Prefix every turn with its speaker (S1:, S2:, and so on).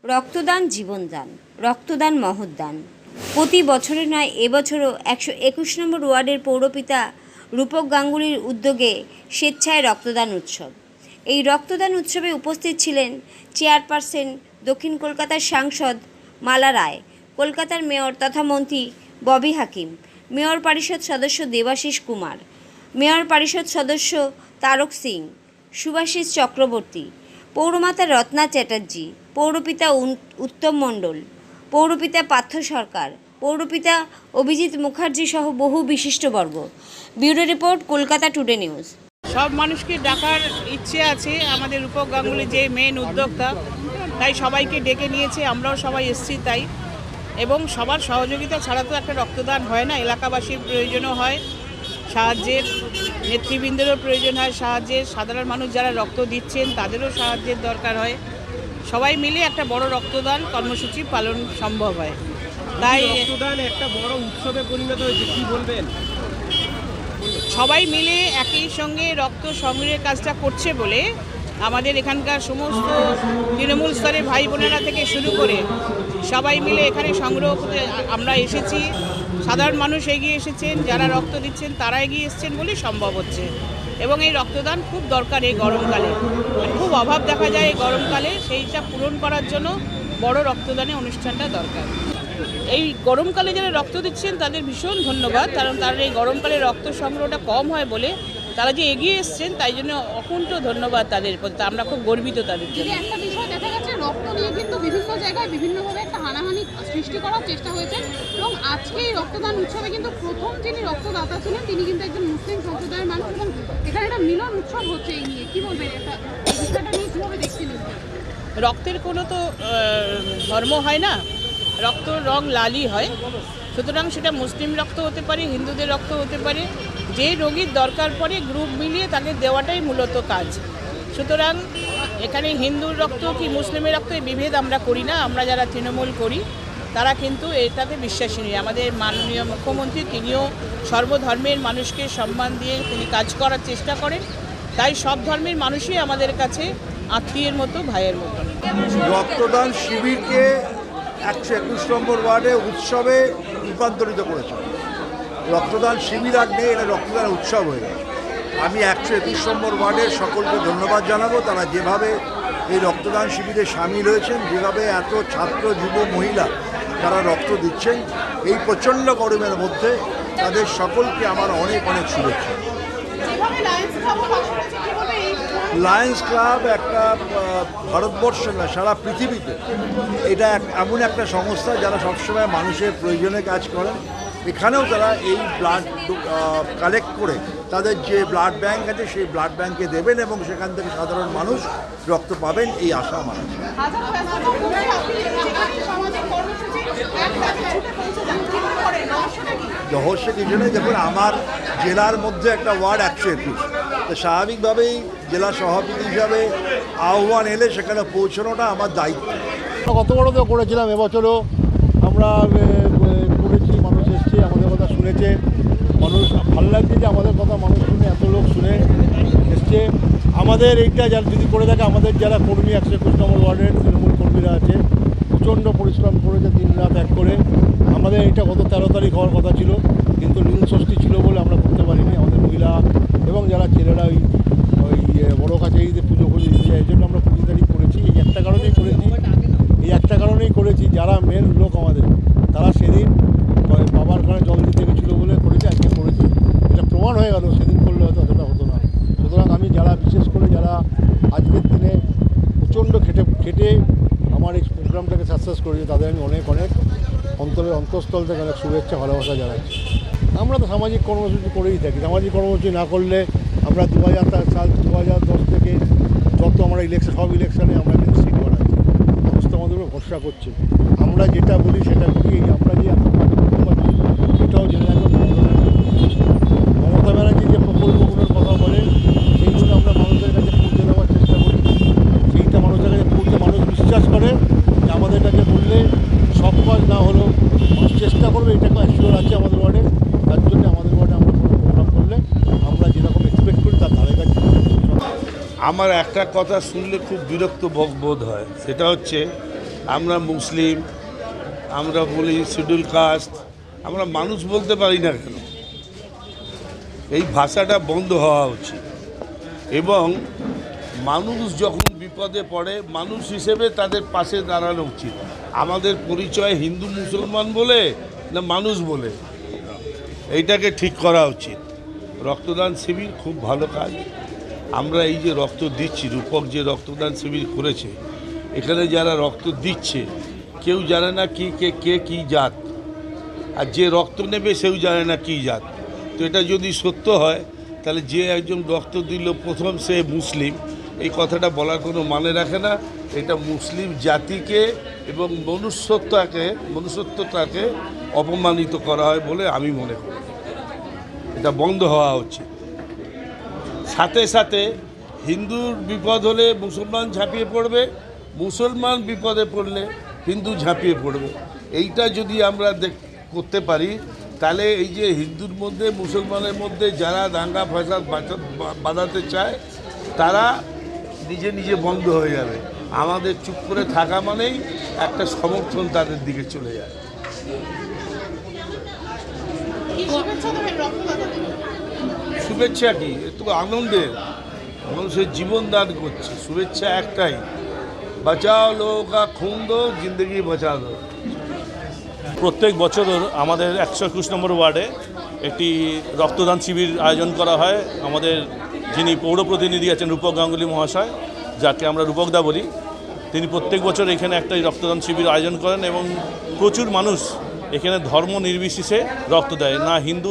S1: রক্তদান জীবনদান, রক্তদান মহৎদান। প্রতি বছরে নয়, এবছরও 121 নম্বর ওয়ার্ডের পৌরপিতা রূপক গাঙ্গুলির উদ্যোগে স্বেচ্ছায় রক্তদান উৎসব। এই রক্তদান উৎসবে উপস্থিত ছিলেন চেয়ারপারসন দক্ষিণ কলকাতার সাংসদ মালা রায়, কলকাতার মেয়র তথা মন্ত্রী ববি হাকিম, মেয়র পরিষদ সদস্য দেবাশিস কুমার, মেয়র পরিষদ সদস্য তারক সিং, সুভাষিস চক্রবর্তী, পৌরমাতা রত্না চ্যাটার্জি, পৌরপিতা উত্তম মণ্ডল, পৌরপিতা পার্থ সরকার, পৌরপিতা অভিজিৎ মুখার্জি সহ বহু বিশিষ্টবর্গ। Bureau report, Kolkata today news.
S2: সব মানুষকে ডাকার ইচ্ছে আছে, আমাদের রূপক গাঙ্গুলি যে মেন উদ্যোক্তা, তাই সবাইকে ডেকে নিয়েছে, আমরাও সবাই এসেছি তাই। এবং সবার সহযোগিতা ছাড়া তো একটা রক্তদান হয় না, এলাকাবাসীর প্রয়োজনও হয় সাহায্যের, নেতৃবৃন্দেরও প্রয়োজন হয় সাহায্যের, সাধারণ মানুষ যারা রক্ত দিচ্ছেন তাদেরও সাহায্যের দরকার হয়। সবাই মিলে একটা বড় রক্তদান কর্মসূচি পালন সম্ভব হয়। তাই
S3: রক্তদান একটা বড় উৎসবে পরিণত হয়েছে, কি বলবেন?
S2: সবাই মিলে একই সঙ্গে রক্ত সংগ্রহের কাজটা করছে বলে আমাদের এখানকার সমস্ত তৃণমূল স্তরে ভাই বোনেরা থেকে শুরু করে সবাই মিলে এখানে সংগ্রহ করতে আমরা এসেছি। সাধারণ মানুষ এগিয়ে এসেছেন, যারা রক্ত দিচ্ছেন তারা এগিয়ে এসেছেন বলেই সম্ভব হচ্ছে। এবং এই রক্তদান খুব দরকার এই গরমকালে, খুব অভাব দেখা যায় এই গরমকালে, সেইটা পূরণ করার জন্য বড় রক্তদানের অনুষ্ঠানটা দরকার। এই গরমকালে যারা রক্ত দিচ্ছেন তাদের ভীষণ ধন্যবাদ, কারণ তারা এই গরমকালে রক্ত সংগ্রহটা কম হয় বলে তারা যে এগিয়ে এসছেন, তাই জন্য অকুণ্ঠ ধন্যবাদ তাদের প্রতি। আমরা খুব গর্বিত তাদের জন্য।
S4: একটা বিষয় দেখা যাচ্ছে, রক্ত নিয়ে কিন্তু বিভিন্ন জায়গায় বিভিন্নভাবে একটা হানাহানি সৃষ্টি করার চেষ্টা হয়েছে, এবং আজকে এই রক্তদান উৎসবে কিন্তু প্রথম যিনি রক্তদাতা ছিলেন তিনি কিন্তু একজন মুসলিম সম্প্রদায়ের মানুষ, এবং এখানে একটা মিলন উৎসব হচ্ছে। এই নিয়ে কি বলবেন, এটা এই বিষয়টা নিয়ে কীভাবে দেখছিলেন?
S2: রক্তের কোনো তো ধর্ম হয় না, রক্ত রং লালই হয়। সুতরাং সেটা মুসলিম রক্ত হতে পারে, হিন্দুদের রক্ত হতে পারে, যে রোগীর দরকার পড়ে গ্রুপ মিলিয়ে তাকে দেওয়াটাই মূলত কাজ। সুতরাং এখানে হিন্দুর রক্ত কি মুসলিমের রক্ত এই বিভেদ আমরা করি না। আমরা যারা তৃণমূল করি তারা কিন্তু এটাতে বিশ্বাসী নেই। আমাদের মাননীয় মুখ্যমন্ত্রী তিনিও সর্বধর্মের মানুষকে সম্মান দিয়ে তিনি কাজ করার চেষ্টা করেন, তাই সব ধর্মের মানুষই আমাদের কাছে আত্মীয়ের মতো, ভাইয়ের মতো।
S5: রক্তদান শিবিরকে 121 নম্বর ওয়ার্ডে উৎসবে রূপান্তরিত করেছে। রক্তদান শিবির আর নেই, এটা রক্তদান উৎসব হয়ে গেছে। আমি 121 নম্বর ওয়ার্ডের সকলকে ধন্যবাদ জানাবো, তারা যেভাবে এই রক্তদান শিবিরে সামিল হয়েছেন, যেভাবে এত ছাত্র যুব মহিলা তারা রক্ত দিচ্ছেন এই প্রচণ্ড গরমের মধ্যে, তাদের সকলকে আমার অনেক অনেক শুভেচ্ছা। লায়ন্স ক্লাব একটা ভারতবর্ষে না, সারা পৃথিবীতে এটা এমন একটা সংস্থা যারা সবসময় মানুষের প্রয়োজনে কাজ করেন। এখানেও তারা এই ব্লাড কালেক্ট করে তাদের যে ব্লাড ব্যাংক আছে সেই ব্লাড ব্যাংকে দেবেন, এবং সেখান থেকে সাধারণ মানুষ রক্ত পাবেন এই আশা আমার আছে। রহস্য কিছু নেই, দেখুন আমার জেলার মধ্যে একটা ওয়ার্ড 121, তো স্বাভাবিকভাবেই জেলা সভাপতি হিসাবে আহ্বান এলে সেখানে পৌঁছানোটা আমার দায়িত্ব।
S6: গত বড় তো করেছিলাম, এবছরও আমরা করেছি, মানুষ এসছে, আমাদের কথা শুনেছে, মানুষ ভালো লাগছে যে আমাদের কথা মানুষ শুনে, এত লোক শুনে এসছে। আমাদের এইটা যারা যদি করে থাকে, আমাদের যারা কর্মী 121 নম্বর ওয়ার্ডের তৃণমূল কর্মীরা আছে, প্রচণ্ড পরিশ্রম করেছে, দিন রাত এক করে। আমাদের এটা গত 13 তারিখ হওয়ার কথা ছিল, কিন্তু নীল ষষ্ঠী ছিল বলে আমরা করতে পারিনি। আমাদের মহিলা এবং যারা ছেলেরা ওই বড়ো কাছে পুজো করে দিতে যায়, এই জন্য আমরা 20 তারিখ করেছি। এই একটা কারণেই করেছি, যারা মেন লোক আমাদের তারা সেদিন বাবার কারণে জল দিতে গেছিলো বলে করেছি, আজকে করেছি। এটা প্রমাণ হয়ে গেল, সেদিন করলে হয়তো অতটা হতো না। সুতরাং আমি যারা বিশেষ করে যারা আজকের দিনে প্রচণ্ড খেটে আমার এই প্রোগ্রামটাকে সাকসেস করেছে, তাদের আমি অনেক অন্তঃস্থল থেকে অনেক শুভেচ্ছা, ভালোবাসা জানাচ্ছি। আমরা তো সামাজিক কর্মসূচি করেই থাকি। সামাজিক কর্মসূচি না করলে আমরা 2010 থেকে যত আমরা সব ইলেকশনে আমরা কিন্তু সিট বানাচ্ছি, মানুষ তো আমাদের উপর ভরসা করছে। আমরা যেটা বলি সেটা করি। আমরা যে সেটাও জেনে রাখবো। মমতা ব্যানার্জি যে প্রকল্পগুলোর কথা বলেন সেইগুলো আমরা মানুষের কাছে পৌঁছে দেওয়ার চেষ্টা করি। সেইটা মানুষের কাছে পৌঁছে মানুষ বিশ্বাস করে যে আমাদের কাছে বললে সব কাজ না হলেও মানুষ চেষ্টা করবে, এটা অ্যাসিওর আছে আমাদের ওয়ার্ডে। তার জন্য আমাদের ওয়ার্ডে আমরা কোনো প্রোগ্রাম করলে আমরা যেরকম এক্সপেক্ট করি তার ধারে কাছে।
S3: আমার একটা কথা শুনলে খুব বিরক্ত বোধ হয়, সেটা হচ্ছে
S7: আমরা মুসলিম, আমরা বলি শিডিউল কাস্ট, আমরা মানুষ বলতে পারি না কেন? এই ভাষাটা বন্ধ হওয়া উচিত। এবং মানুষ যখন বিপদে পড়ে মানুষ হিসেবে তাদের পাশে দাঁড়ানো উচিত। আমাদের পরিচয় হিন্দু মুসলমান বলে না মানুষ বলে, এইটাকে ঠিক করা উচিত। রক্তদান শিবির খুব ভালো কাজ। আমরা এই যে রক্ত দিচ্ছি, রূপক যে রক্তদান শিবির করেছে, এখানে যারা রক্ত দিচ্ছে কেউ জানে না কে কী জাত, আর যে রক্ত নেবে সেও জানে না কী জাত। তো এটা যদি সত্য হয় তাহলে যে একজন রক্ত দিল প্রথম সে মুসলিম, এই কথাটা বলার কোনো মানে রাখে না। এটা মুসলিম জাতিকে এবং মনুষ্যত্বটাকে অপমানিত করা হয় বলে আমি মনে করি। এটা বন্ধ হওয়া উচিত। সাথে সাথে হিন্দুর বিপদ হলে মুসলমান ঝাঁপিয়ে পড়বে, মুসলমান বিপদে পড়লে হিন্দু ঝাঁপিয়ে পড়বে। এইটা যদি আমরা করতে পারি তাহলে এই যে হিন্দুর মধ্যে মুসলমানের মধ্যে যারা দাঙ্গা ফাসাদ বাঁধাতে চায় তারা নিজে নিজে বন্ধ হয়ে যাবে। আমাদের চুপ করে থাকা মানেই একটা সমর্থন তাদের দিকে চলে যায়।
S4: কি শুভেচ্ছা দেবেন রক্তদাতাদের?
S7: শুভেচ্ছা কি, একটু আনন্দের, মানুষের জীবন দান করছে। শুভেচ্ছা একটাই, বাঁচাও লোকা খুন দো জিন্দগি বাঁচা দো।
S8: প্রত্যেক বছর আমাদের 121 নম্বর ওয়ার্ডে একটি রক্তদান শিবির আয়োজন করা হয়। আমাদের যিনি পৌর প্রতিনিধি আছেন রূপক গাঙ্গুলি মহাশয়, যাকে আমরা রূপকদা বলি, তিনি প্রত্যেক বছর এখানে একটা রক্তদান শিবির আয়োজন করেন এবং প্রচুর মানুষ এখানে ধর্ম নির্বিশেষে রক্ত দেয়, না হিন্দু